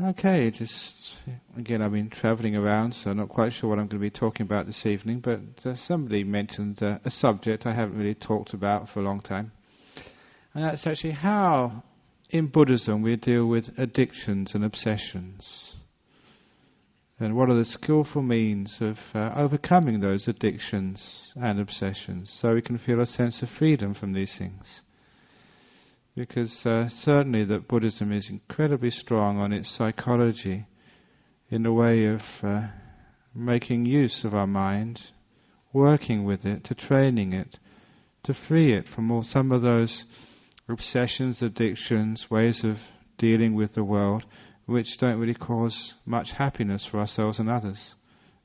Okay, again, I've been travelling around, so I'm not quite sure what I'm going to be talking about this evening, but somebody mentioned a subject I haven't really talked about for a long time, and that's actually how, in Buddhism, we deal with addictions and obsessions, and what are the skillful means of overcoming those addictions and obsessions, so we can feel a sense of freedom from these things. Because certainly that Buddhism is incredibly strong on its psychology in the way of making use of our mind, working with it, to training it, to free it from some of those obsessions, addictions, ways of dealing with the world which don't really cause much happiness for ourselves and others.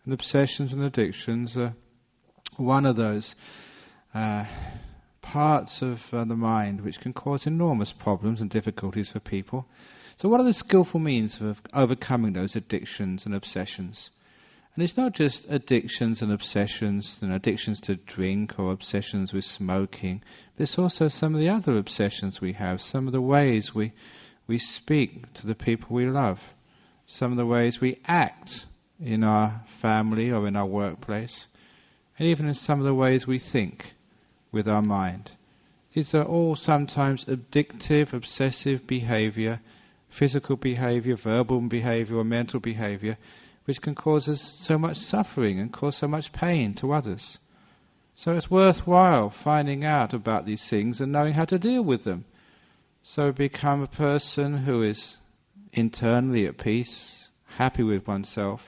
And obsessions and addictions are one of those parts of the mind which can cause enormous problems and difficulties for people. So what are the skillful means of overcoming those addictions and obsessions? And it's not just addictions and obsessions, addictions to drink or obsessions with smoking, but it's also some of the other obsessions we have, some of the ways we speak to the people we love, some of the ways we act in our family or in our workplace, and even in some of the ways we think with our mind. These are all sometimes addictive, obsessive behavior, physical behavior, verbal behavior, or mental behavior, which can cause us so much suffering and cause so much pain to others. So it's worthwhile finding out about these things and knowing how to deal with them. So become a person who is internally at peace, happy with oneself,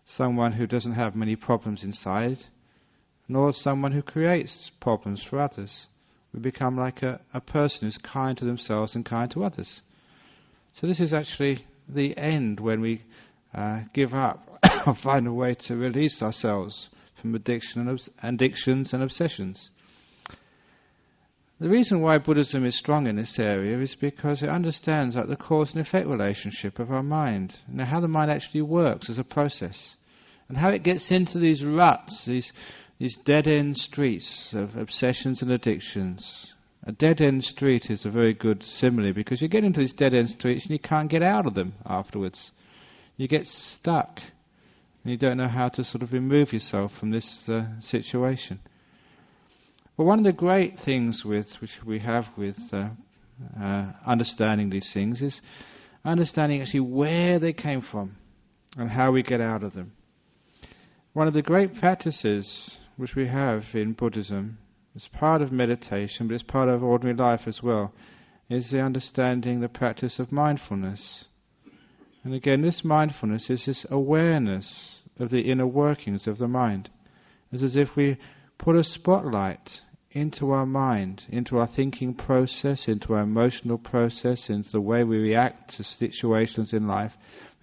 someone who doesn't have many problems inside, nor someone who creates problems for others. We become like a person who's kind to themselves and kind to others. So this is actually the end when we give up or find a way to release ourselves from addictions and obsessions. The reason why Buddhism is strong in this area is because it understands the cause and effect relationship of our mind, and how the mind actually works as a process, and how it gets into these ruts, these dead-end streets of obsessions and addictions. A dead-end street is a very good simile, because you get into these dead-end streets and you can't get out of them afterwards. You get stuck, and you don't know how to sort of remove yourself from this situation. But one of the great things which we have with understanding these things is understanding actually where they came from and how we get out of them. One of the great practices which we have in Buddhism, as part of meditation, but it's part of ordinary life as well, is the understanding, the practice of mindfulness. And again, this mindfulness is this awareness of the inner workings of the mind. It's as if we put a spotlight into our mind, into our thinking process, into our emotional process, into the way we react to situations in life.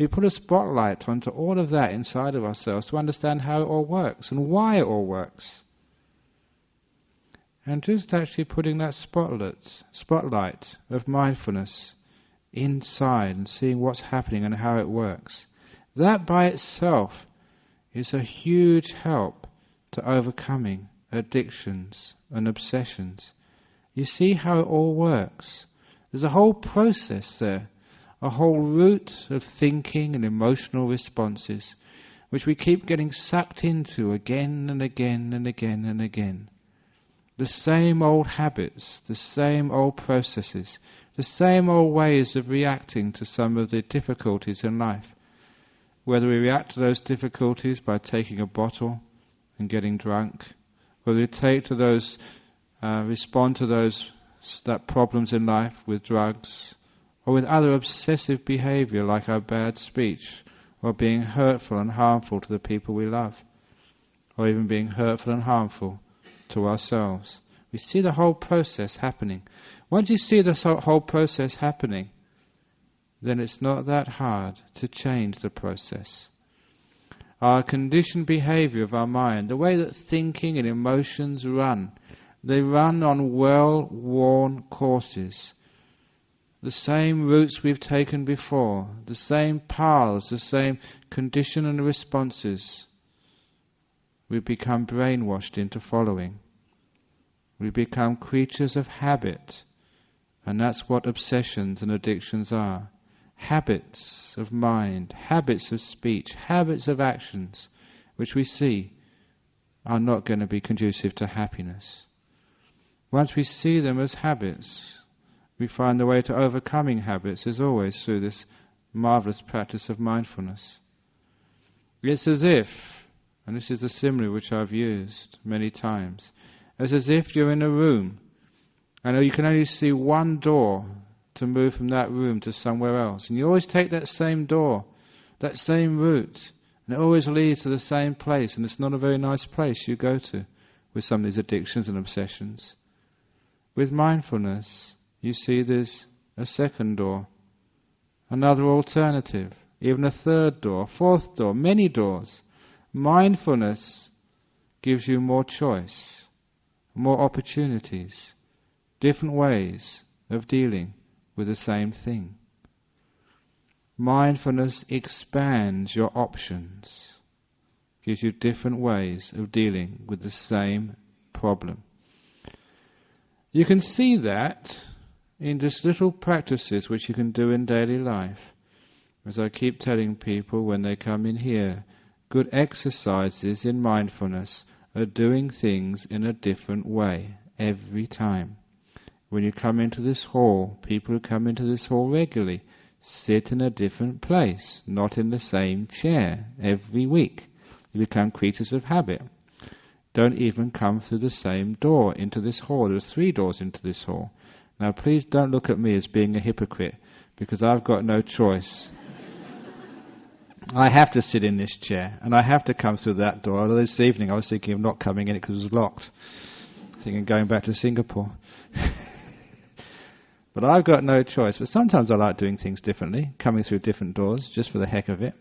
We put a spotlight onto all of that inside of ourselves to understand how it all works and why it all works. And just actually putting that spotlight of mindfulness inside and seeing what's happening and how it works, that by itself is a huge help to overcoming addictions and obsessions. You see how it all works. There's a whole process there, a whole route of thinking and emotional responses, which we keep getting sucked into again and again and again and again. The same old habits, the same old processes, the same old ways of reacting to some of the difficulties in life. Whether we react to those difficulties by taking a bottle and getting drunk, whether we respond to those problems in life with drugs, or with other obsessive behavior like our bad speech, or being hurtful and harmful to the people we love, or even being hurtful and harmful to ourselves. We see the whole process happening. Once you see the whole process happening, then it's not that hard to change the process. Our conditioned behavior of our mind, the way that thinking and emotions run, they run on well-worn courses. The same routes we've taken before, the same paths, the same condition and responses. We become brainwashed into following. We become creatures of habit, and that's what obsessions and addictions are. Habits habits of mind, habits of speech, habits of actions, which we see are not going to be conducive to happiness. Once we see them as habits, we find the way to overcoming habits is always through this marvelous practice of mindfulness. It's as if, and this is the simile which I've used many times, it's as if you're in a room and you can only see one door to move from that room to somewhere else. And you always take that same door, that same route, and it always leads to the same place, and it's not a very nice place you go to with some of these addictions and obsessions. With mindfulness, you see there's a second door, another alternative, even a third door, fourth door, many doors. Mindfulness gives you more choice, more opportunities, different ways of dealing with the same thing. Mindfulness expands your options, gives you different ways of dealing with the same problem. You can see that in just little practices which you can do in daily life. As I keep telling people when they come in here, good exercises in mindfulness are doing things in a different way every time. When you come into this hall, people who come into this hall regularly sit in a different place, not in the same chair every week. You become creatures of habit. Don't even come through the same door into this hall. There's 3 doors into this hall. Now please don't look at me as being a hypocrite, because I've got no choice. I have to sit in this chair, and I have to come through that door. Although this evening I was thinking of not coming in it because it was locked. Thinking of going back to Singapore. But I've got no choice. But sometimes I like doing things differently, coming through different doors, just for the heck of it.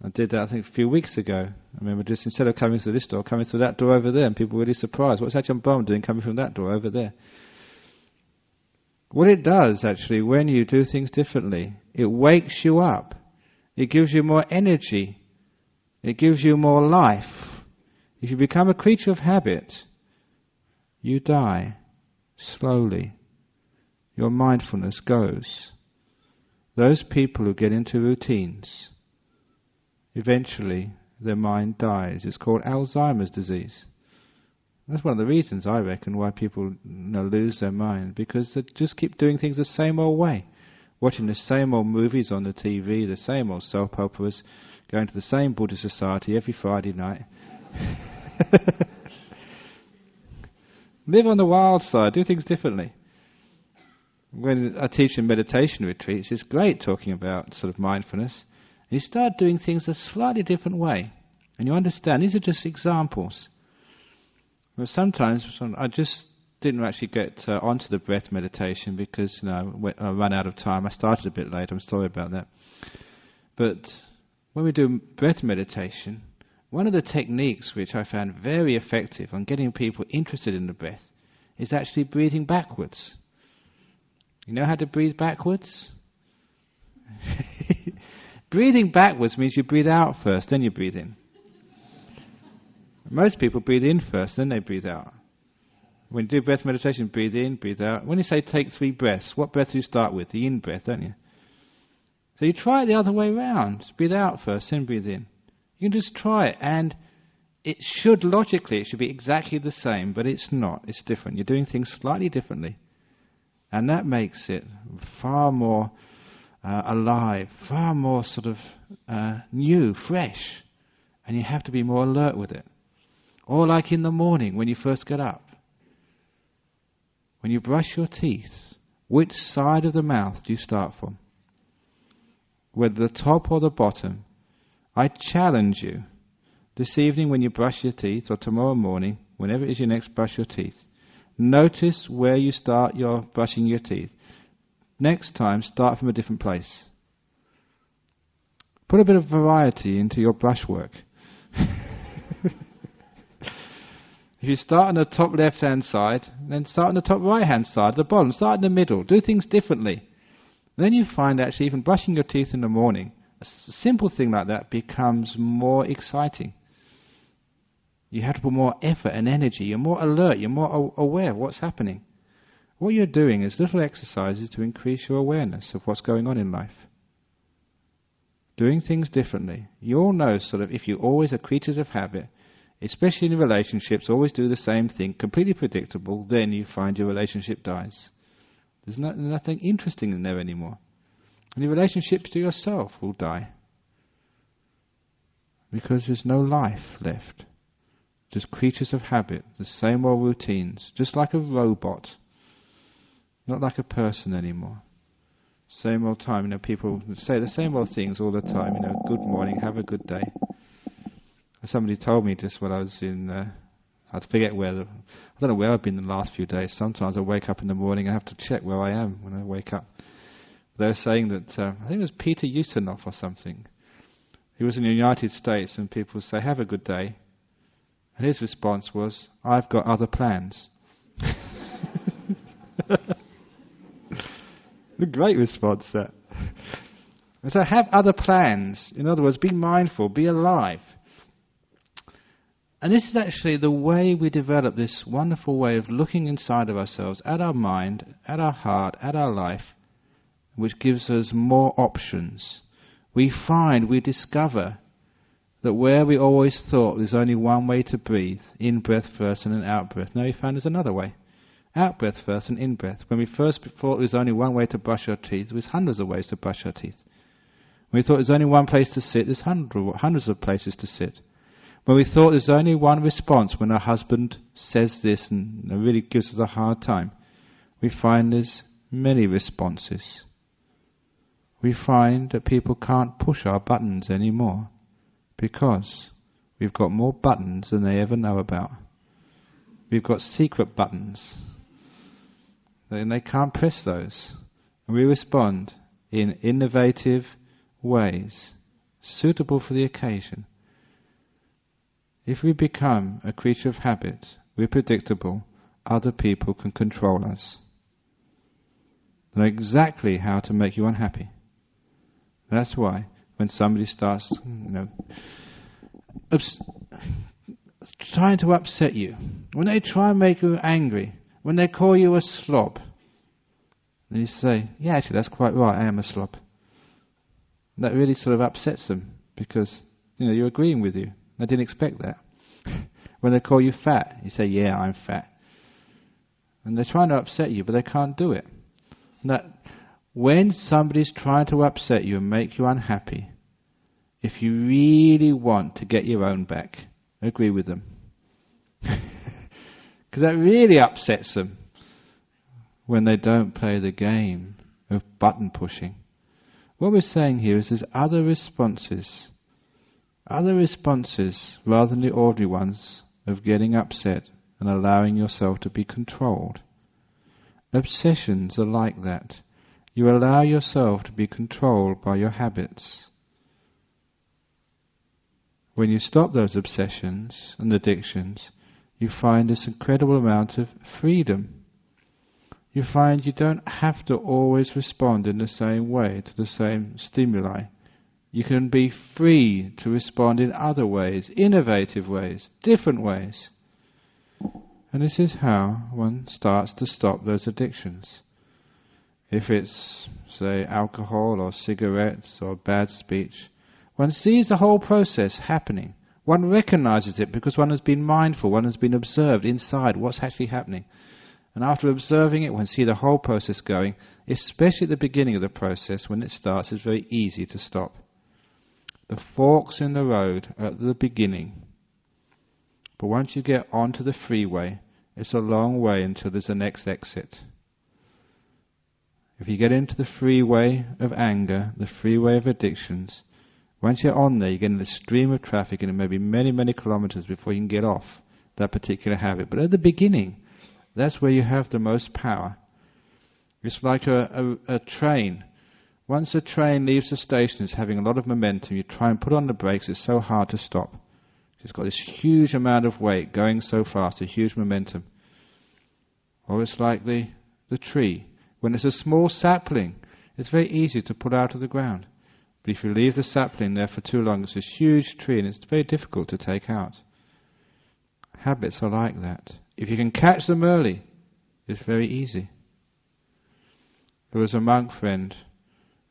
I did that, I think, a few weeks ago. I remember just instead of coming through this door, coming through that door over there, and people were really surprised. What's Ajahn Brahm doing coming from that door over there? What it does, actually, when you do things differently, it wakes you up. It gives you more energy. It gives you more life. If you become a creature of habit, you die slowly. Your mindfulness goes. Those people who get into routines, eventually their mind dies. It's called Alzheimer's disease. That's one of the reasons, I reckon, why people lose their mind, because they just keep doing things the same old way. Watching the same old movies on the TV, the same old soap operas, going to the same Buddhist society every Friday night. Live on the wild side, do things differently. When I teach in meditation retreats, it's great talking about sort of mindfulness. And you start doing things a slightly different way. And you understand, these are just examples. Well, sometimes I just didn't actually get onto the breath meditation because I ran out of time. I started a bit late, I'm sorry about that. But when we do breath meditation, one of the techniques which I found very effective on getting people interested in the breath is actually breathing backwards. You know how to breathe backwards? Breathing backwards means you breathe out first, then you breathe in. Most people breathe in first, then they breathe out. When you do breath meditation, breathe in, breathe out. When you say take 3 breaths, what breath do you start with? The in breath, don't you? So you try it the other way around. Breathe out first, then breathe in. You can just try it, and it should be exactly the same, but it's not. It's different. You're doing things slightly differently. And that makes it far more alive, far more sort of new, fresh. And you have to be more alert with it. Or like in the morning when you first get up. When you brush your teeth, which side of the mouth do you start from? Whether the top or the bottom. I challenge you, this evening when you brush your teeth, or tomorrow morning, whenever it is you next brush your teeth, notice where you start your brushing your teeth. Next time, start from a different place. Put a bit of variety into your brushwork. If you start on the top left-hand side, then start on the top right-hand side, the bottom, start in the middle, do things differently. Then you find actually even brushing your teeth in the morning, a simple thing like that becomes more exciting. You have to put more effort and energy, you're more alert, you're more aware of what's happening. What you're doing is little exercises to increase your awareness of what's going on in life. doing things differently. You all know sort of if you always are creatures of habit, especially in relationships, always do the same thing, completely predictable, then you find your relationship dies. There's nothing interesting in there anymore. And your relationships to yourself will die. Because there's no life left. Just creatures of habit, the same old routines, just like a robot, not like a person anymore. Same old time, people say the same old things all the time, good morning, have a good day. Somebody told me just when I was in, I forget I don't know where I've been the last few days. Sometimes I wake up in the morning and I have to check where I am when I wake up. They were saying that, I think it was Peter Ustinov or something. He was in the United States and people say, have a good day. And his response was, I've got other plans. A great response, that. And so have other plans. In other words, be mindful, be alive. And this is actually the way we develop this wonderful way of looking inside of ourselves, at our mind, at our heart, at our life, which gives us more options. We discover that where we always thought there's only one way to breathe, in-breath first and then out-breath, now we find there's another way. Out-breath first and in-breath. When we first thought there was only one way to brush our teeth, there was hundreds of ways to brush our teeth. When we thought there's only one place to sit, there's hundreds of places to sit. When we thought there's only one response when our husband says this and really gives us a hard time, we find there's many responses. We find that people can't push our buttons anymore because we've got more buttons than they ever know about. We've got secret buttons and they can't press those. And we respond in innovative ways, suitable for the occasion. If we become a creature of habit, we're predictable, other people can control us. They know exactly how to make you unhappy. That's why when somebody starts, trying to upset you, when they try and make you angry, when they call you a slob, and you say, yeah, actually that's quite right, I am a slob. That really sort of upsets them because, you're agreeing with you. I didn't expect that. When they call you fat, you say, yeah, I'm fat. And they're trying to upset you, but they can't do it. That when somebody's trying to upset you and make you unhappy, if you really want to get your own back, agree with them. Because that really upsets them when they don't play the game of button pushing. What we're saying here is there's other responses rather than the ordinary ones of getting upset and allowing yourself to be controlled. Obsessions are like that. You allow yourself to be controlled by your habits. When you stop those obsessions and addictions, you find this incredible amount of freedom. You find you don't have to always respond in the same way to the same stimuli. You can be free to respond in other ways, innovative ways, different ways. And this is how one starts to stop those addictions. If it's, say, alcohol or cigarettes or bad speech, one sees the whole process happening. One recognizes it because one has been mindful, one has been observed inside what's actually happening. And after observing it, one sees the whole process going, especially at the beginning of the process, when it starts, it's very easy to stop. The forks in the road are at the beginning. But once you get onto the freeway, it's a long way until there's a next exit. If you get into the freeway of anger, the freeway of addictions, once you're on there, you get in a stream of traffic and it may be many, many kilometers before you can get off that particular habit. But at the beginning, that's where you have the most power. It's like a train. Once a train leaves the station, it's having a lot of momentum. You try and put on the brakes, it's so hard to stop. It's got this huge amount of weight going so fast, a huge momentum. Or it's like the tree. When it's a small sapling, it's very easy to pull out of the ground. But if you leave the sapling there for too long, it's this huge tree and it's very difficult to take out. Habits are like that. If you can catch them early, it's very easy. There was a monk friend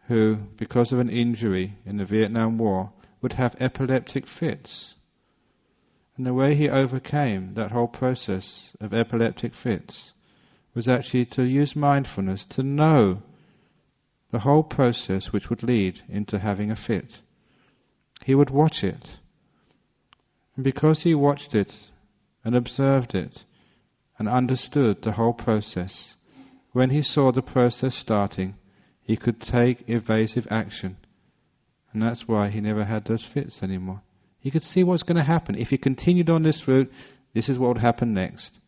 who, because of an injury in the Vietnam War, would have epileptic fits. And the way he overcame that whole process of epileptic fits was actually to use mindfulness to know the whole process which would lead into having a fit. He would watch it. And because he watched it and observed it and understood the whole process, when he saw the process starting, he could take evasive action. And that's why he never had those fits anymore. He could see what's going to happen. If he continued on this route, this is what would happen next.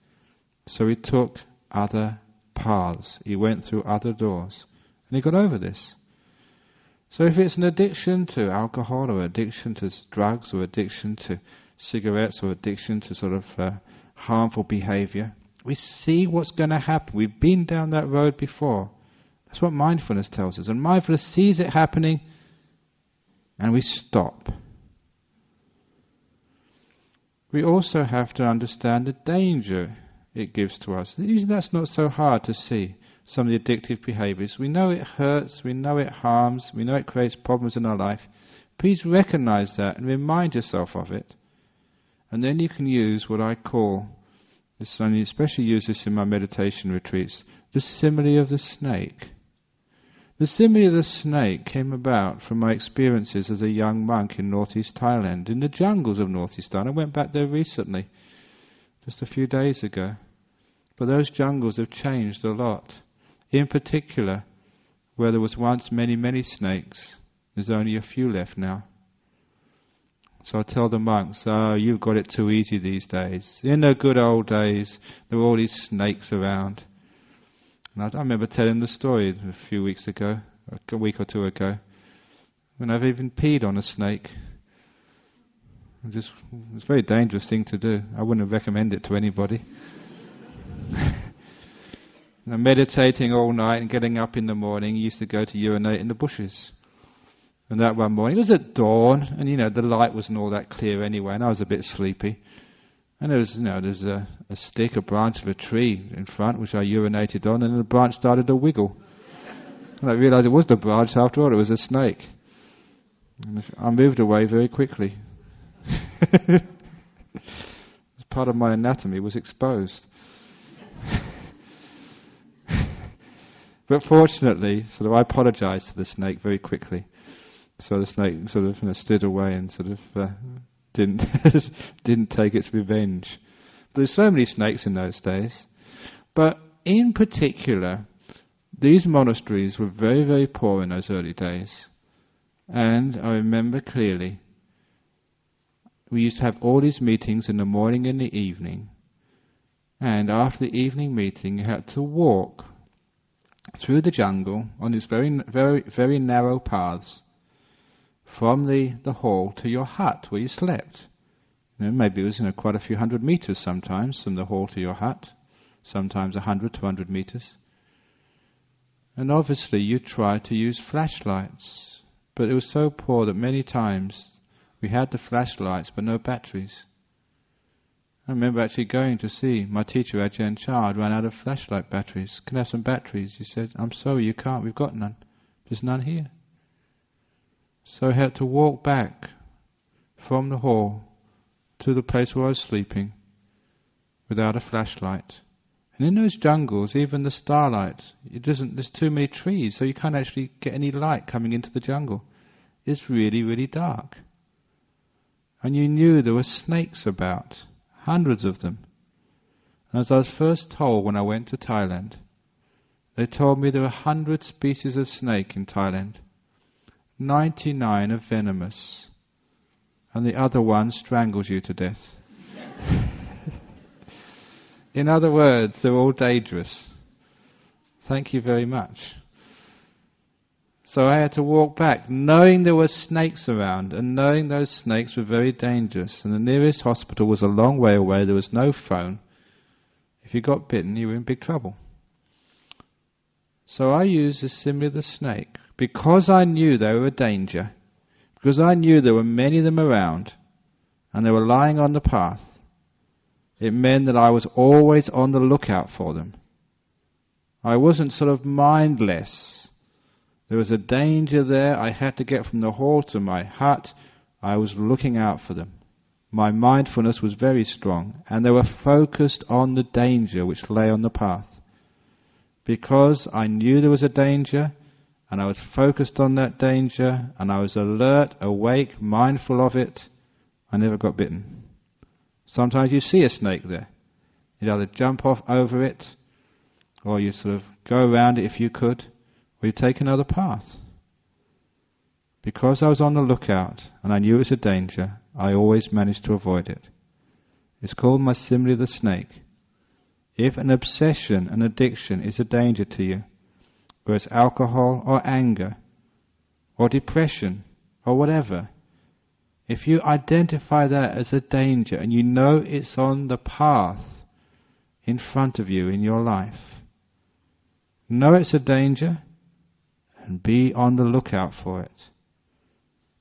So he took other paths. He went through other doors. And he got over this. So if it's an addiction to alcohol, or addiction to drugs, or addiction to cigarettes, or addiction to sort of harmful behavior, we see what's going to happen. We've been down that road before. That's what mindfulness tells us. And mindfulness sees it happening, and we stop. We also have to understand the danger it gives to us. Usually that's not so hard to see, some of the addictive behaviors. We know it hurts, we know it harms, we know it creates problems in our life. Please recognize that and remind yourself of it. And then you can use what I call, I especially use this in my meditation retreats, the simile of the snake. The simile of the snake came about from my experiences as a young monk in northeast Thailand, in the jungles of northeast Thailand. I went back there recently, just a few days ago. But those jungles have changed a lot. In particular, where there was once many, many snakes, there's only a few left now. So I tell the monks, oh, you've got it too easy these days. In the good old days, there were all these snakes around. And I remember telling the story a few weeks ago, a week or two ago, when I've even peed on a snake. It's a very dangerous thing to do. I wouldn't recommend it to anybody. Meditating all night and getting up in the morning, used to go to urinate in the bushes. And that one morning, it was at dawn, and the light wasn't all that clear anyway, and I was a bit sleepy. And there was a stick, a branch of a tree in front, which I urinated on, and the branch started to wiggle. And I realized it was the branch after all, it was a snake. And I moved away very quickly. Part of my anatomy was exposed. But fortunately, I apologized to the snake very quickly. So the snake stood away and didn't take its revenge. But there's so many snakes in those days. But in particular, these monasteries were very, very poor in those early days. And I remember clearly, we used to have all these meetings in the morning and the evening. And after the evening meeting, you had to walk through the jungle on these very, very, very narrow paths from the hall to your hut where you slept. Maybe it was quite a few hundred meters sometimes from the hall to your hut, sometimes 100, 200 meters. And obviously you tried to use flashlights, but it was so poor that many times we had the flashlights but no batteries. I remember actually going to see my teacher, Ajahn Chard, ran out of flashlight batteries. Can I have some batteries? He said, I'm sorry, you can't, we've got none. There's none here. So I had to walk back from the hall to the place where I was sleeping without a flashlight. And in those jungles, even the starlight, there's too many trees, so you can't actually get any light coming into the jungle. It's really, really dark. And you knew there were snakes about, hundreds of them. And as I was first told when I went to Thailand, they told me there were 100 species of snake in Thailand. 99 are venomous, and the other one strangles you to death. In other words, they're all dangerous. Thank you very much. So I had to walk back, knowing there were snakes around, and knowing those snakes were very dangerous. And the nearest hospital was a long way away, there was no phone. If you got bitten, you were in big trouble. So I used the simile of the snake. Because I knew they were a danger, because I knew there were many of them around, and they were lying on the path, it meant that I was always on the lookout for them. I wasn't mindless There was a danger there. I had to get from the hall to my hut. I was looking out for them. My mindfulness was very strong, and they were focused on the danger which lay on the path. Because I knew there was a danger, and I was focused on that danger, and I was alert, awake, mindful of it, I never got bitten. Sometimes you see a snake there. You'd either jump off over it, or you sort of go around it if you could, or you take another path. Because I was on the lookout, and I knew it was a danger, I always managed to avoid it. It's called my simile of the snake. If an obsession, an addiction is a danger to you, whether it's alcohol or anger or depression or whatever, if you identify that as a danger and you know it's on the path in front of you in your life, know it's a danger and be on the lookout for it.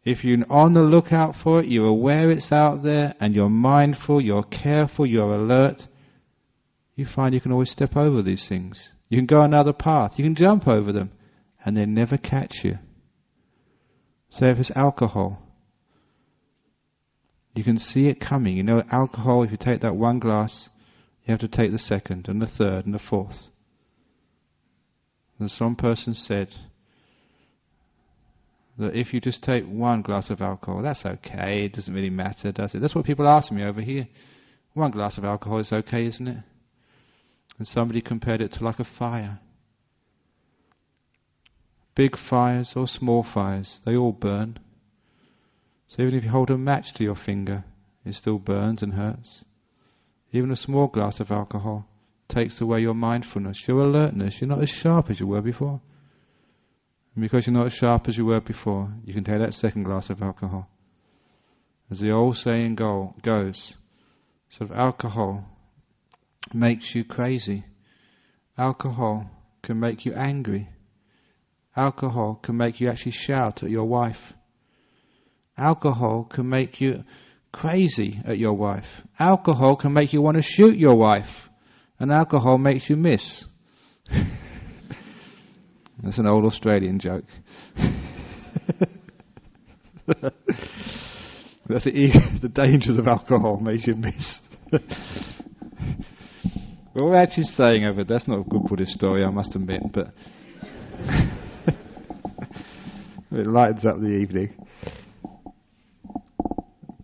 If you're on the lookout for it, you're aware it's out there and you're mindful, you're careful, you're alert, you find you can always step over these things. You can go another path, you can jump over them, and they never catch you. So if it's alcohol, you can see it coming. You know alcohol, if you take that one glass, you have to take the second and the third and the fourth. And some person said that if you just take one glass of alcohol, that's okay, it doesn't really matter, does it? That's what people ask me over here. One glass of alcohol is okay, isn't it? And somebody compared it to like a fire. Big fires or small fires, they all burn. So even if you hold a match to your finger, it still burns and hurts. Even a small glass of alcohol takes away your mindfulness, your alertness. You're not as sharp as you were before. And because you're not as sharp as you were before, you can take that second glass of alcohol. As the old saying goes, sort of alcohol makes you crazy. Alcohol can make you angry. Alcohol can make you actually shout at your wife. Alcohol can make you crazy at your wife. Alcohol can make you want to shoot your wife. And alcohol makes you miss. That's an old Australian joke. That's the dangers of alcohol makes you miss. What we're actually saying over that's not a good Buddhist story, I must admit, but it lightens up the evening.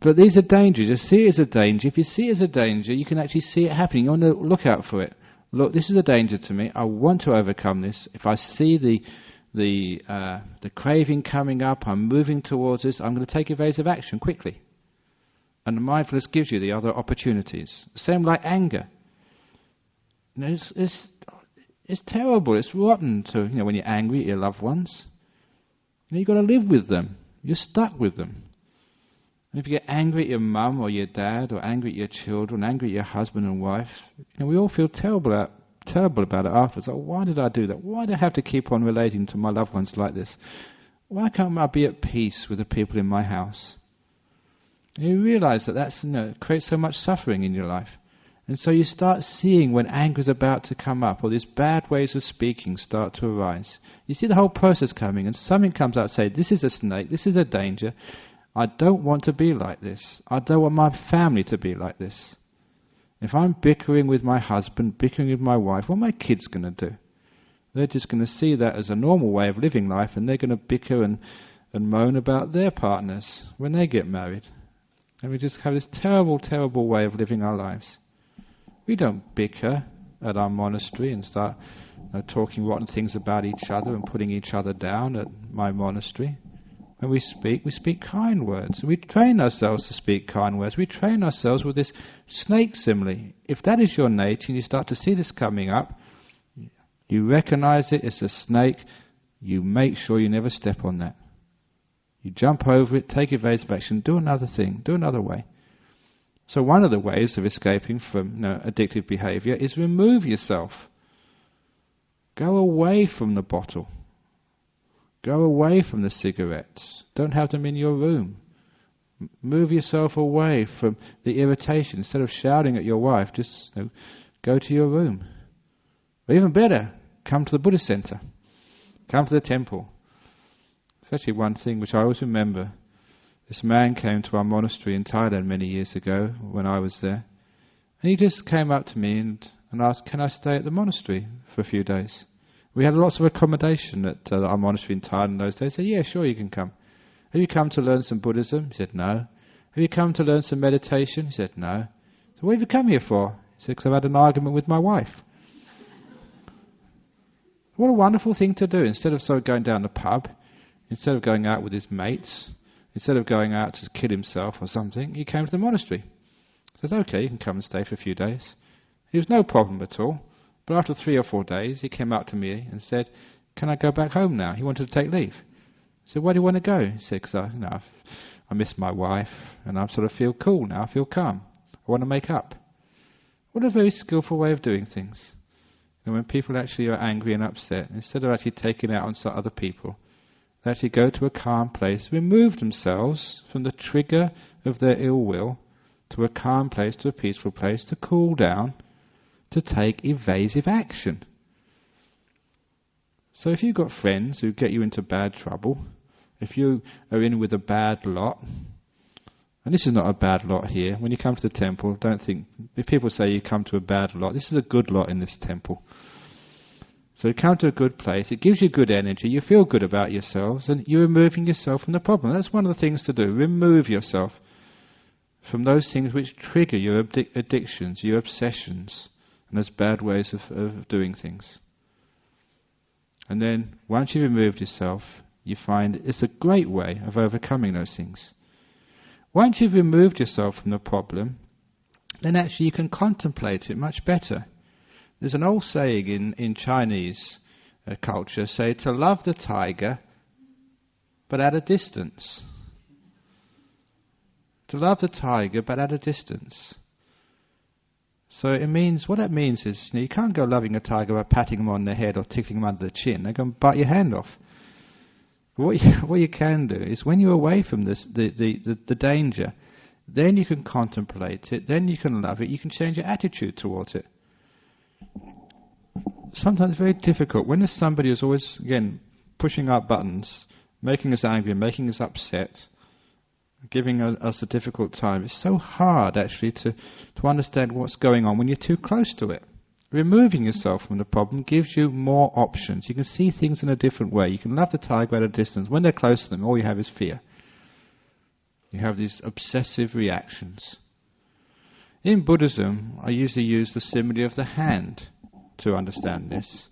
But these are dangers. You see it as a danger. If you see it as a danger, you can actually see it happening. You want to look out for it. Look, this is a danger to me. I want to overcome this. If I see the craving coming up, I'm moving towards this, I'm going to take evasive action quickly. And mindfulness gives you the other opportunities. Same like anger. You know, it's terrible. It's rotten to, when you're angry at your loved ones. You've got to live with them. You're stuck with them. And if you get angry at your mum or your dad, or angry at your children, angry at your husband and wife, we all feel terrible about it afterwards. Oh, why did I do that? Why do I have to keep on relating to my loved ones like this? Why can't I be at peace with the people in my house? And you realise that creates so much suffering in your life. And so you start seeing when anger is about to come up, or these bad ways of speaking start to arise. You see the whole process coming, and something comes up, say, this is a snake, this is a danger. I don't want to be like this. I don't want my family to be like this. If I'm bickering with my husband, bickering with my wife, what are my kids going to do? They're just going to see that as a normal way of living life, and they're going to bicker and moan about their partners when they get married. And we just have this terrible, terrible way of living our lives. We don't bicker at our monastery and start talking rotten things about each other and putting each other down at my monastery. When we speak kind words. We train ourselves to speak kind words. We train ourselves with this snake simile. If that is your nature and you start to see this coming up, you recognize it as a snake, you make sure you never step on that. You jump over it, take evasive action, do another thing, do another way. So one of the ways of escaping from addictive behavior is remove yourself. Go away from the bottle. Go away from the cigarettes. Don't have them in your room. Move yourself away from the irritation. Instead of shouting at your wife, just go to your room. Or even better, come to the Buddhist center. Come to the temple. It's actually one thing which I always remember. This man came to our monastery in Thailand many years ago when I was there. And he just came up to me and asked, can I stay at the monastery for a few days? We had lots of accommodation at our monastery in Thailand in those days. I said, yeah, sure, you can come. Have you come to learn some Buddhism? He said, no. Have you come to learn some meditation? He said, no. So what have you come here for? He said, because I've had an argument with my wife. What a wonderful thing to do. Instead of sort of going down the pub, instead of going out with his mates, instead of going out to kill himself or something, he came to the monastery. I said, okay, you can come and stay for a few days. He was no problem at all. But after 3 or 4 days, he came up to me and said, can I go back home now? He wanted to take leave. I said, why do you want to go? He said, because I miss my wife and I sort of feel cool now, I feel calm. I want to make up. What a very skillful way of doing things. And when people actually are angry and upset, instead of actually taking it out on some other people, they actually go to a calm place, remove themselves from the trigger of their ill will to a calm place, to a peaceful place, to cool down, to take evasive action. So if you've got friends who get you into bad trouble, if you are in with a bad lot, and this is not a bad lot here, when you come to the temple, don't think, if people say you come to a bad lot, this is a good lot in this temple. So you come to a good place, it gives you good energy, you feel good about yourselves, and you're removing yourself from the problem. That's one of the things to do, remove yourself from those things which trigger your addictions, your obsessions, and those bad ways of doing things. And then, once you've removed yourself, you find it's a great way of overcoming those things. Once you've removed yourself from the problem, then actually you can contemplate it much better. There's an old saying in Chinese culture, say, to love the tiger, but at a distance. To love the tiger, but at a distance. So it means, what that means is, you can't go loving a tiger by patting him on the head or tickling him under the chin. They're going to bite your hand off. What you can do is, when you're away from this, the danger, then you can contemplate it, then you can love it, you can change your attitude towards it. Sometimes it's very difficult. When there's somebody who's always, again, pushing our buttons, making us angry, making us upset, giving us a difficult time, it's so hard actually to understand what's going on when you're too close to it. Removing yourself from the problem gives you more options. You can see things in a different way. You can love the tiger at a distance. When they're close to them, all you have is fear. You have these obsessive reactions. In Buddhism, I usually use the simile of the hand to understand this.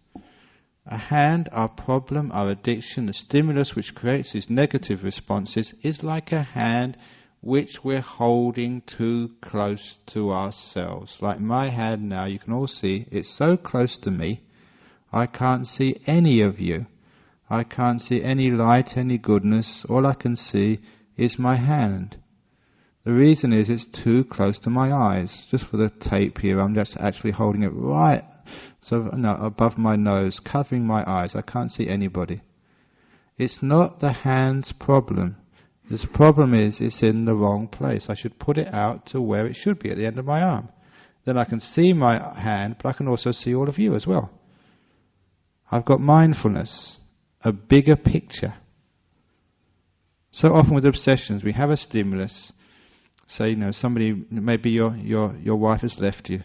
A hand, our problem, our addiction, the stimulus which creates these negative responses, is like a hand which we're holding too close to ourselves. Like my hand now, you can all see, it's so close to me, I can't see any of you. I can't see any light, any goodness. All I can see is my hand. The reason is it's too close to my eyes. Just for the tape here, I'm just actually holding it right above my nose, covering my eyes. I can't see anybody. It's not the hand's problem. The problem is it's in the wrong place. I should put it out to where it should be, at the end of my arm. Then I can see my hand, but I can also see all of you as well. I've got mindfulness, a bigger picture. So often with obsessions, we have a stimulus. Say, somebody, maybe your wife has left you,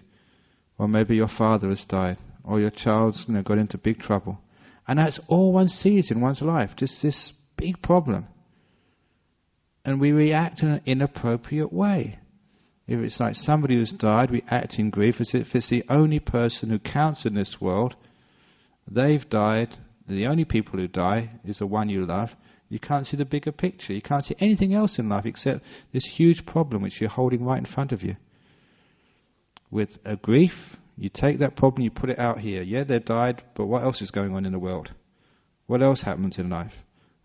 or maybe your father has died, or your child's got into big trouble. And that's all one sees in one's life, just this big problem. And we react in an inappropriate way. If it's like somebody who's died, we act in grief as if it's the only person who counts in this world. They've died. The only people who die is the one you love. You can't see the bigger picture. You can't see anything else in life except this huge problem which you're holding right in front of you. With a grief, you take that problem, you put it out here. Yeah, they died, but what else is going on in the world? What else happens in life?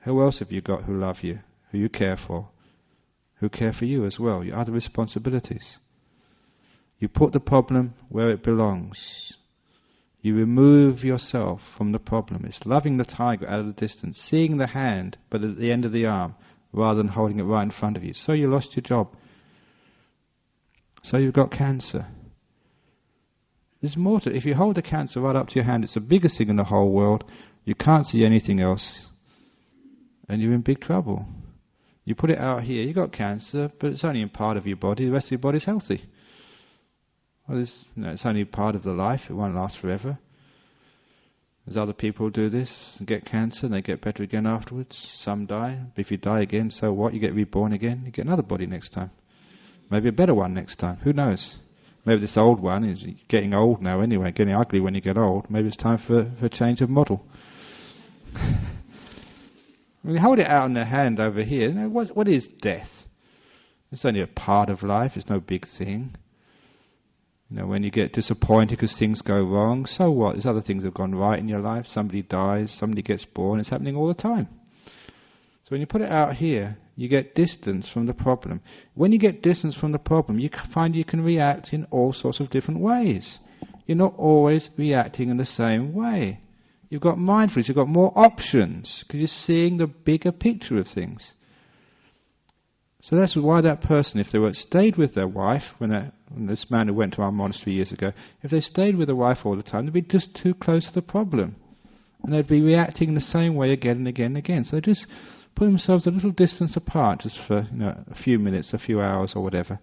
Who else have you got who love you, who you care for, who care for you as well, your other responsibilities? You put the problem where it belongs. You remove yourself from the problem. It's loving the tiger out of the distance, seeing the hand, but at the end of the arm, rather than holding it right in front of you. So you lost your job. So you've got cancer. There's more to it. If you hold the cancer right up to your hand, it's the biggest thing in the whole world. You can't see anything else. and you're in big trouble. You put it out here, you've got cancer, but it's only in part of your body, the rest of your body's healthy. Well, it's only part of the life, it won't last forever. There's other people who do this and get cancer and they get better again afterwards. Some die. But if you die again, so what? You get reborn again. You get another body next time. Maybe a better one next time. Who knows? Maybe this old one is getting old now anyway, getting ugly when you get old. Maybe it's time for a change of model. We hold it out on the hand over here. You know, what is death? It's only a part of life. It's no big thing. You know, when you get disappointed because things go wrong, so what? There's other things that have gone right in your life. Somebody dies, somebody gets born. It's happening all the time. So when you put it out here, you get distance from the problem. When you get distance from the problem, you find you can react in all sorts of different ways. You're not always reacting in the same way. You've got mindfulness, you've got more options, because you're seeing the bigger picture of things. So that's why that person, if they were stayed with their wife, when this man who went to our monastery years ago, if they stayed with their wife all the time, they'd be just too close to the problem. And they'd be reacting in the same way again and again and again. So they just put themselves a little distance apart, just for a few minutes, a few hours or whatever,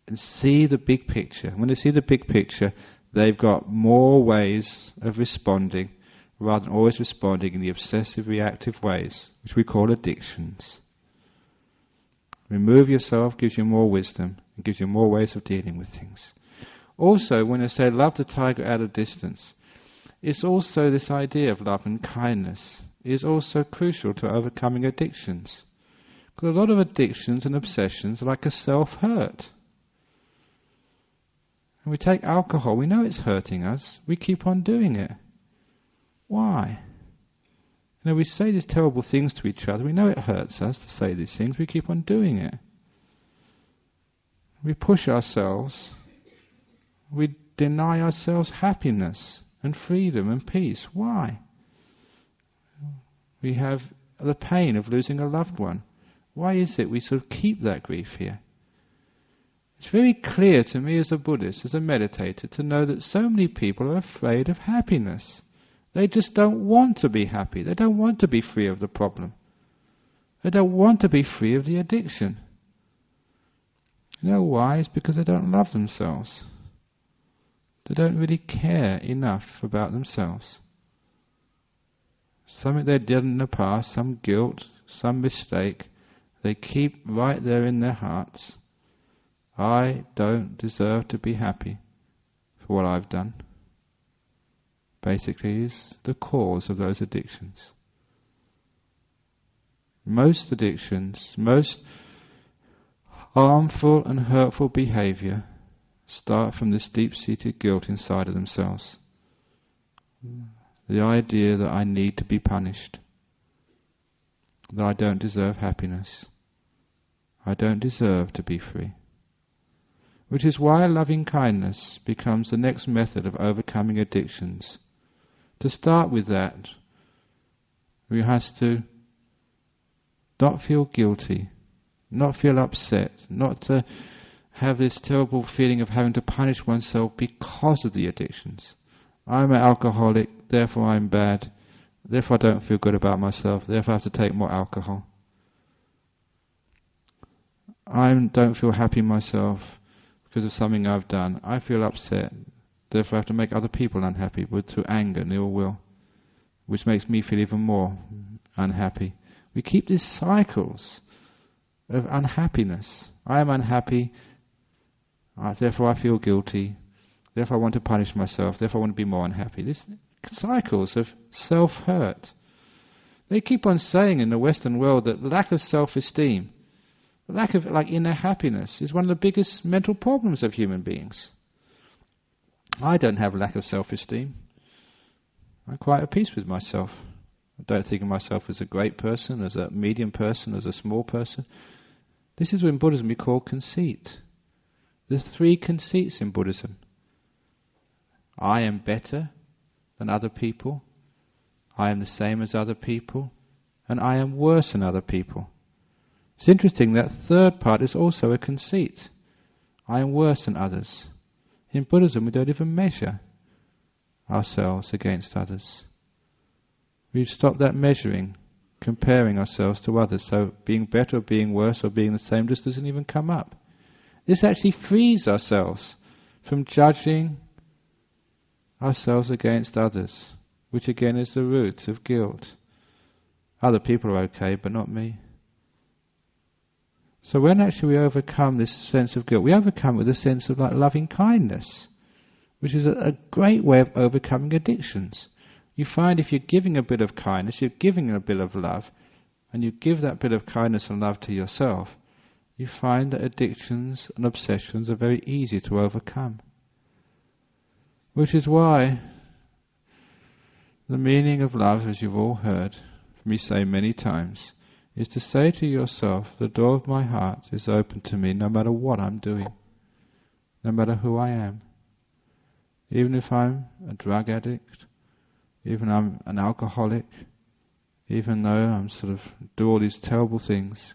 and see the big picture. When they see the big picture, they've got more ways of responding, rather than always responding in the obsessive reactive ways, which we call addictions. Remove yourself gives you more wisdom and gives you more ways of dealing with things. Also, when I say love the tiger at a distance, it's also this idea of love and kindness is also crucial to overcoming addictions. Because a lot of addictions and obsessions are like a self-hurt. And we take alcohol, we know it's hurting us, we keep on doing it. Why? You know, we say these terrible things to each other. We know it hurts us to say these things. We keep on doing it. We push ourselves. We deny ourselves happiness and freedom and peace. Why? We have the pain of losing a loved one. Why is it we sort of keep that grief here? It's very clear to me as a Buddhist, as a meditator, to know that so many people are afraid of happiness. They just don't want to be happy. They don't want to be free of the problem. They don't want to be free of the addiction. You know why? It's because they don't love themselves. They don't really care enough about themselves. Something they did in the past, some guilt, some mistake, they keep right there in their hearts. I don't deserve to be happy for what I've done. Basically is the cause of those addictions. Most addictions, most harmful and hurtful behavior start from this deep-seated guilt inside of themselves. The idea that I need to be punished, that I don't deserve happiness, I don't deserve to be free. Which is why loving kindness becomes the next method of overcoming addictions. To start with that, we have to not feel guilty, not feel upset, not to have this terrible feeling of having to punish oneself because of the addictions. I'm an alcoholic, therefore I'm bad, therefore I don't feel good about myself, therefore I have to take more alcohol. I don't feel happy myself because of something I've done. I feel upset, therefore I have to make other people unhappy through anger and ill will, which makes me feel even more unhappy. We keep these cycles of unhappiness. I am unhappy, therefore I feel guilty, therefore I want to punish myself, therefore I want to be more unhappy. These cycles of self-hurt. They keep on saying in the Western world that lack of self-esteem, lack of inner happiness is one of the biggest mental problems of human beings. I don't have a lack of self-esteem. I'm quite at peace with myself. I don't think of myself as a great person, as a medium person, as a small person. This is what in Buddhism we call conceit. There's 3 conceits in Buddhism. I am better than other people. I am the same as other people. And I am worse than other people. It's interesting that third part is also a conceit. I am worse than others. In Buddhism we don't even measure ourselves against others. We've stopped that measuring. comparing ourselves to others. So being better or being worse or being the same just doesn't even come up. This actually frees ourselves from judging ourselves against others, which again is the root of guilt. Other people are okay, but not me. So when actually we overcome this sense of guilt, we overcome it with a sense of like loving kindness, which is a great way of overcoming addictions. You find if you're giving a bit of kindness, you're giving a bit of love, and you give that bit of kindness and love to yourself, you find that addictions and obsessions are very easy to overcome. Which is why the meaning of love, as you've all heard me say many times, is to say to yourself, the door of my heart is open to me no matter what I'm doing, no matter who I am. Even if I'm a drug addict, even I'm an alcoholic, even though I'm sort of do all these terrible things,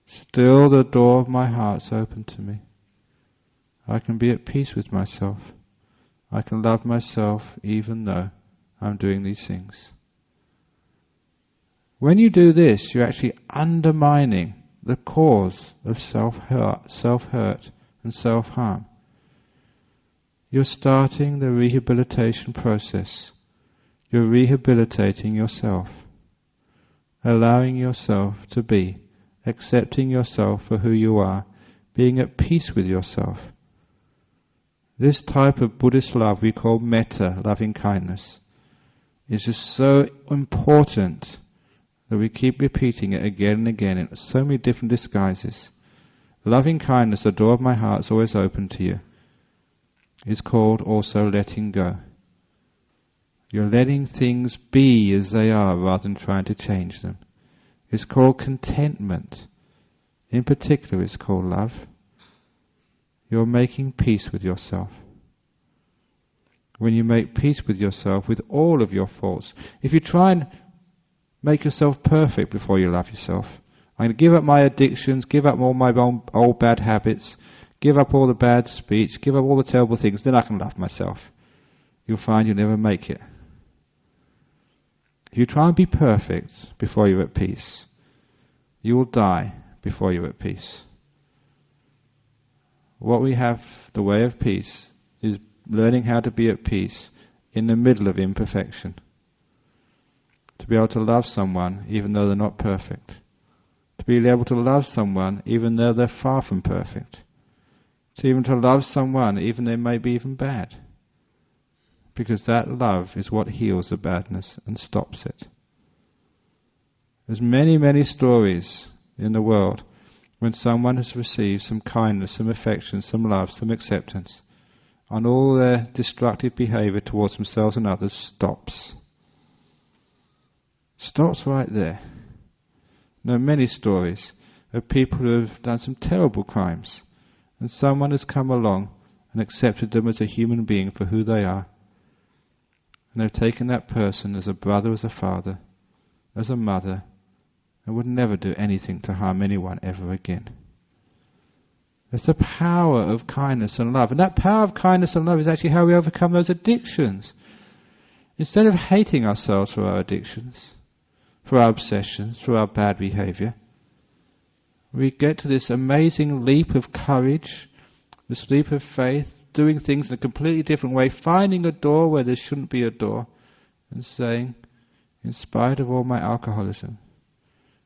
still the door of my heart's open to me. I can be at peace with myself. I can love myself even though I'm doing these things. When you do this, you're actually undermining the cause of self-hurt and self-harm. You're starting the rehabilitation process. You're rehabilitating yourself, allowing yourself to be, accepting yourself for who you are, being at peace with yourself. This type of Buddhist love we call metta, loving kindness, is just so important that we keep repeating it again and again in so many different disguises. Loving kindness, the door of my heart is always open to you, is called also letting go. You're letting things be as they are rather than trying to change them. It's called contentment. In particular, it's called love. You're making peace with yourself. When you make peace with yourself, with all of your faults, if you try and make yourself perfect before you love yourself, I'm going to give up my addictions, give up all my old bad habits, give up all the bad speech, give up all the terrible things, then I can love myself. You'll find you'll never make it. If you try and be perfect before you're at peace, you will die before you're at peace. What we have, the way of peace, is learning how to be at peace in the middle of imperfection. To be able to love someone even though they're not perfect. To be able to love someone even though they're far from perfect. To love someone even though they may be even bad. Because that love is what heals the badness and stops it. There's many, many stories in the world when someone has received some kindness, some affection, some love, some acceptance, and all their destructive behavior towards themselves and others stops. Stops right there. There are many stories of people who have done some terrible crimes, and someone has come along and accepted them as a human being for who they are. And they've taken that person as a brother, as a father, as a mother, and would never do anything to harm anyone ever again. It's the power of kindness and love. And that power of kindness and love is actually how we overcome those addictions. Instead of hating ourselves for our addictions, for our obsessions, for our bad behavior, we get to this amazing leap of courage, this leap of faith, doing things in a completely different way, finding a door where there shouldn't be a door, and saying, in spite of all my alcoholism,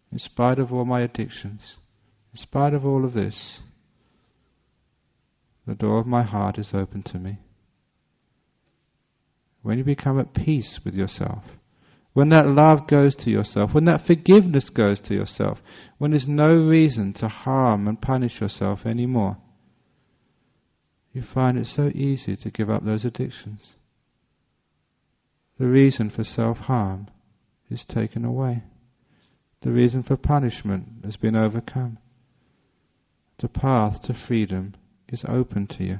in spite of all my addictions, in spite of all of this, the door of my heart is open to me. When you become at peace with yourself, when that love goes to yourself, when that forgiveness goes to yourself, when there's no reason to harm and punish yourself anymore, you find it so easy to give up those addictions. The reason for self-harm is taken away. The reason for punishment has been overcome. The path to freedom is open to you.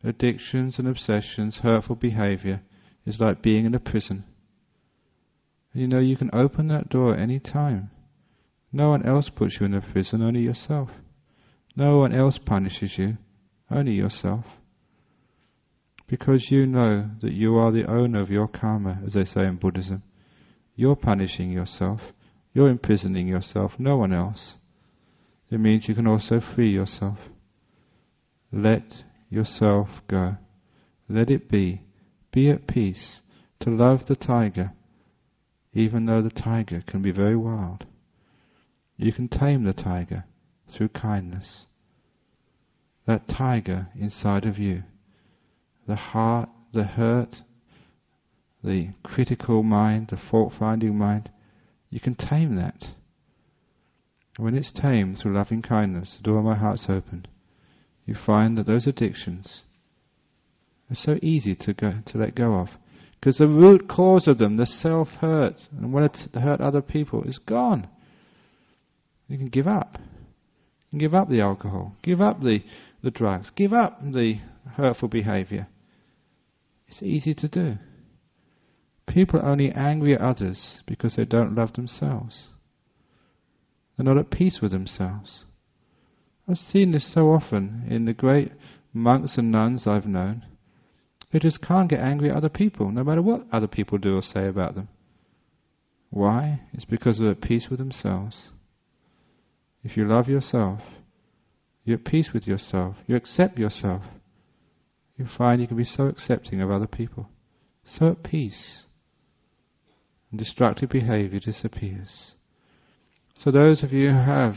Addictions and obsessions, hurtful behavior, is like being in a prison. You know you can open that door at any time. No one else puts you in a prison, only yourself. No one else punishes you, only yourself. Because you know that you are the owner of your karma, as they say in Buddhism. You're punishing yourself. You're imprisoning yourself, no one else. It means you can also free yourself. Let yourself go. Let it be. Be at peace. To love the tiger, even though the tiger can be very wild. You can tame the tiger through kindness. That tiger inside of you, the heart, the hurt, the critical mind, the fault-finding mind, you can tame that. When it's tamed through loving kindness, the door of my heart's opened. You find that those addictions are so easy to let go of. Because the root cause of them, the self-hurt, and when it hurt other people, is gone. You can give up. You can give up the alcohol, give up the drugs, give up the hurtful behavior. It's easy to do. People are only angry at others because they don't love themselves. They're not at peace with themselves. I've seen this so often in the great monks and nuns I've known. They just can't get angry at other people, no matter what other people do or say about them. Why? It's because they're at peace with themselves. If you love yourself, you're at peace with yourself, you accept yourself, you find you can be so accepting of other people, so at peace, and destructive behavior disappears. So those of you who have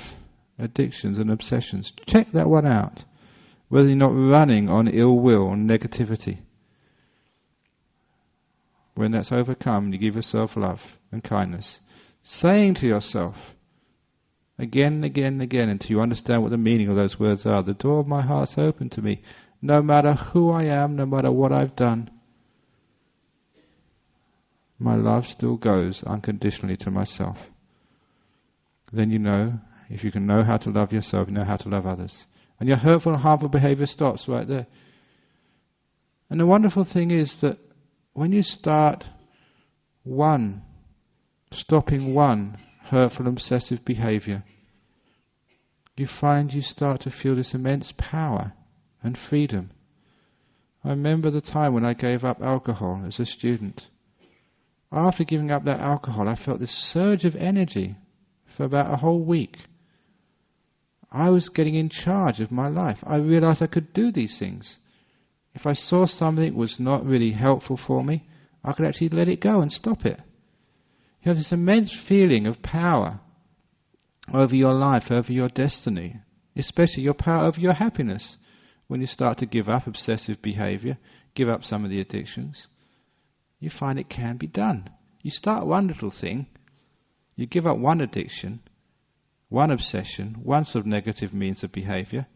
addictions and obsessions, check that one out, whether you're not running on ill will or negativity. When that's overcome, you give yourself love and kindness, saying to yourself, again and again and again, until you understand what the meaning of those words are, the door of my heart's open to me, no matter who I am, no matter what I've done, my love still goes unconditionally to myself. Then you know, if you can know how to love yourself, you know how to love others. And your hurtful and harmful behavior stops right there. And the wonderful thing is that when you start stopping one hurtful and obsessive behavior, you find you start to feel this immense power and freedom. I remember the time when I gave up alcohol as a student. After giving up that alcohol, I felt this surge of energy for about a whole week. I was getting in charge of my life. I realized I could do these things. If I saw something that was not really helpful for me, I could actually let it go and stop it. You have this immense feeling of power over your life, over your destiny, especially your power over your happiness. When you start to give up obsessive behavior, give up some of the addictions, you find it can be done. You start one little thing, you give up one addiction, one obsession, one sort of negative means of behavior,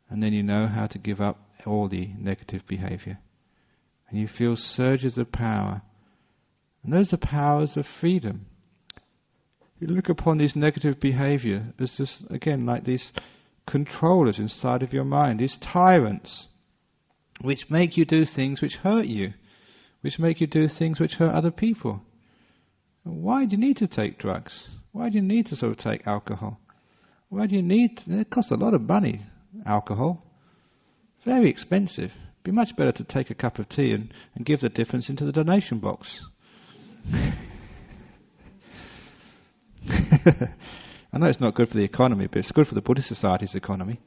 and then you know how to give up all the negative behavior. And you feel surges of power. And those are powers of freedom. You look upon these negative behavior as just, again, like these controllers inside of your mind, these tyrants, which make you do things which hurt you, which make you do things which hurt other people. Why do you need to take drugs? Why do you need to sort of take alcohol? Why do you need to, it costs a lot of money, alcohol. Very expensive. It'd be much better to take a cup of tea and give the difference into the donation box. I know it's not good for the economy, but it's good for the Buddhist Society's economy.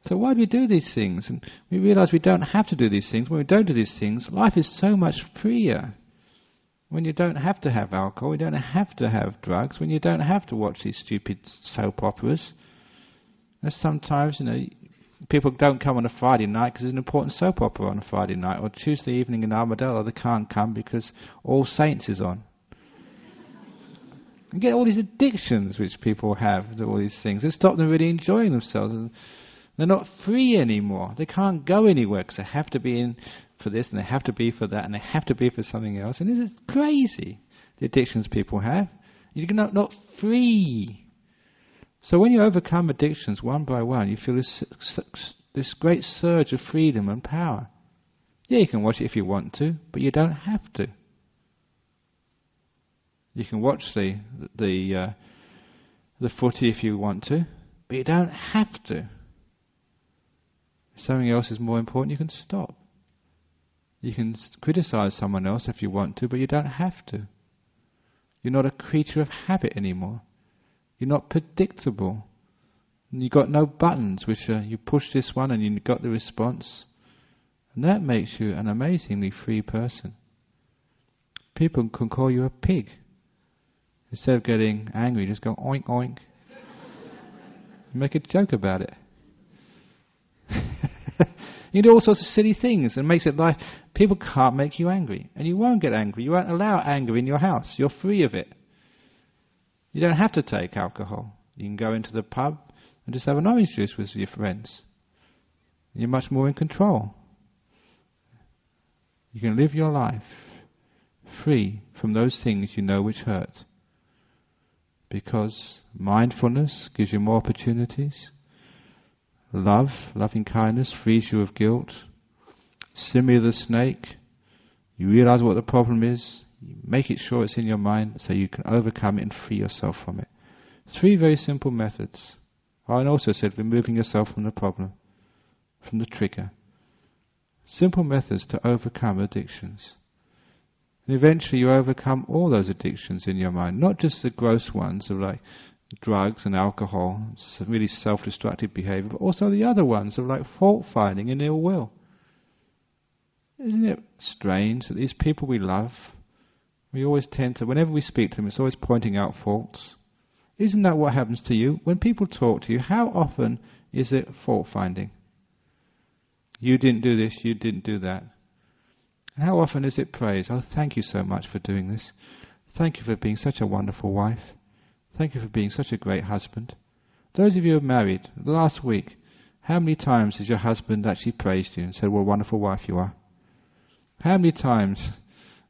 So why do we do these things? And we realize we don't have to do these things. When we don't do these things, life is so much freer. When you don't have to have alcohol, you don't have to have drugs, when you don't have to watch these stupid soap operas. And sometimes, people don't come on a Friday night because there's an important soap opera on a Friday night, or Tuesday evening in Armadillo they can't come because All Saints is on. You get all these addictions which people have to all these things. They stop them really enjoying themselves. They're not free anymore. They can't go anywhere because they have to be in for this and they have to be for that and they have to be for something else. And this is crazy, the addictions people have. You're not free. So when you overcome addictions one by one, you feel this great surge of freedom and power. Yeah, you can watch it if you want to, but you don't have to. You can watch the footy if you want to, but you don't have to. If something else is more important, you can stop. You can criticize someone else if you want to, but you don't have to. You're not a creature of habit anymore. You're not predictable. And you've got no buttons which you push this one and you got the response. And that makes you an amazingly free person. People can call you a pig. Instead of getting angry, just go oink oink. Make a joke about it. You do all sorts of silly things and makes it like people can't make you angry. And you won't get angry. You won't allow anger in your house. You're free of it. You don't have to take alcohol. You can go into the pub and just have an orange juice with your friends. You're much more in control. You can live your life free from those things you know which hurt. Because mindfulness gives you more opportunities. Love, loving kindness, frees you of guilt. Simile the snake. You realize what the problem is. You make it sure it's in your mind so you can overcome it and free yourself from it. 3 very simple methods. I also said removing yourself from the problem, from the trigger. Simple methods to overcome addictions. And eventually you overcome all those addictions in your mind, not just the gross ones of like drugs and alcohol, really self-destructive behavior, but also the other ones of like fault-finding and ill will. Isn't it strange that these people we love, we always tend to, whenever we speak to them, it's always pointing out faults. Isn't that what happens to you? When people talk to you, how often is it fault-finding? You didn't do this, you didn't do that. And how often is it praise? Oh, thank you so much for doing this. Thank you for being such a wonderful wife. Thank you for being such a great husband. Those of you who are married, last week, how many times has your husband actually praised you and said, what a wonderful wife you are? How many times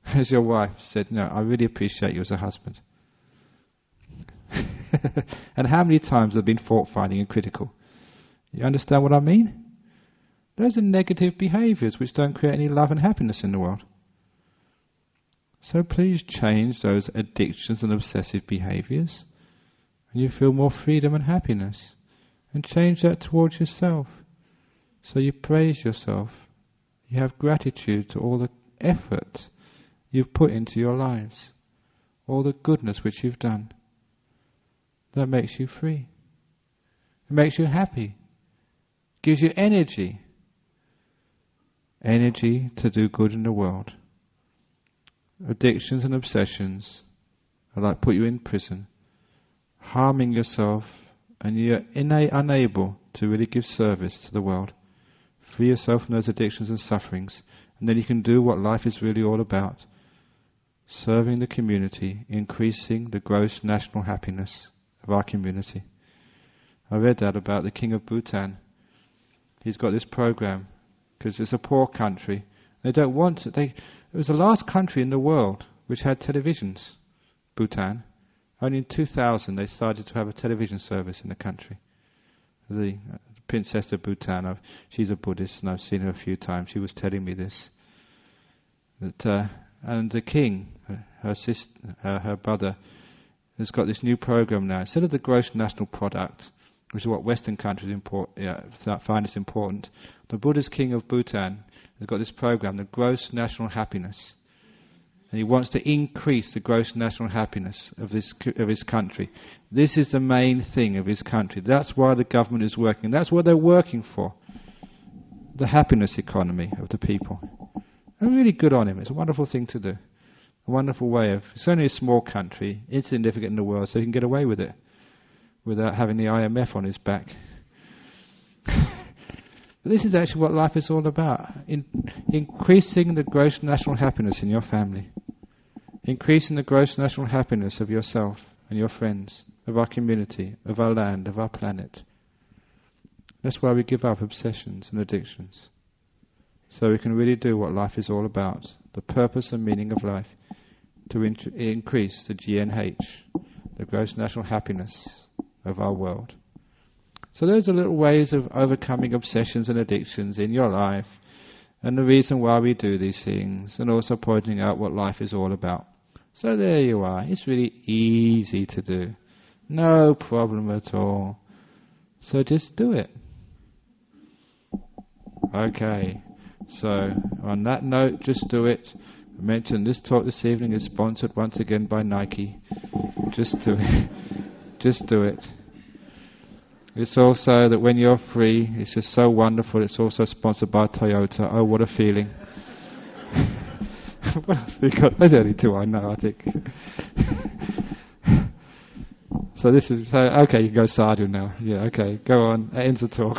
has your wife said, no, I really appreciate you as a husband? And how many times have been fault-finding and critical? You understand what I mean? Those are negative behaviors which don't create any love and happiness in the world. So please change those addictions and obsessive behaviors, and you feel more freedom and happiness. And change that towards yourself. So you praise yourself. You have gratitude to all the effort you've put into your lives, all the goodness which you've done. That makes you free. It makes you happy. Gives you energy. Energy to do good in the world. Addictions and obsessions are like put you in prison, harming yourself, and you're unable to really give service to the world. Free yourself from those addictions and sufferings, and then you can do what life is really all about. Serving the community, increasing the gross national happiness of our community. I read that about the King of Bhutan. He's got this program, because it's a poor country. They don't want it. It was the last country in the world which had televisions, Bhutan. Only in 2000 they started to have a television service in the country. The Princess of Bhutan, she's a Buddhist and I've seen her a few times. She was telling me this. And the king, her sister, her brother, has got this new program now. Instead of the gross national product, which is what Western countries find is important, the Buddhist king of Bhutan has got this program, the gross national happiness. And he wants to increase the gross national happiness of his country. This is the main thing of his country. That's why the government is working. That's what they're working for. The happiness economy of the people. And really good on him. It's a wonderful thing to do. A wonderful way of... It's only a small country, insignificant in the world, so he can get away with it without having the IMF on his back. But this is actually what life is all about. Increasing the gross national happiness in your family. Increasing the gross national happiness of yourself and your friends, of our community, of our land, of our planet. That's why we give up obsessions and addictions. So we can really do what life is all about. The purpose and meaning of life. To increase the GNH, the gross national happiness of our world. So those are little ways of overcoming obsessions and addictions in your life, and the reason why we do these things, and also pointing out what life is all about. So there you are. It's really easy to do. No problem at all. So just do it. Okay. So, on that note, just do it. I mentioned this talk this evening is sponsored once again by Nike. Just do it. Just do it. It's also that when you're free, it's just so wonderful. It's also sponsored by Toyota. Oh, what a feeling. What else we got? There's only two I know, I think. So this is... okay, you can go Sadhu now. Yeah, okay, go on. That ends the talk.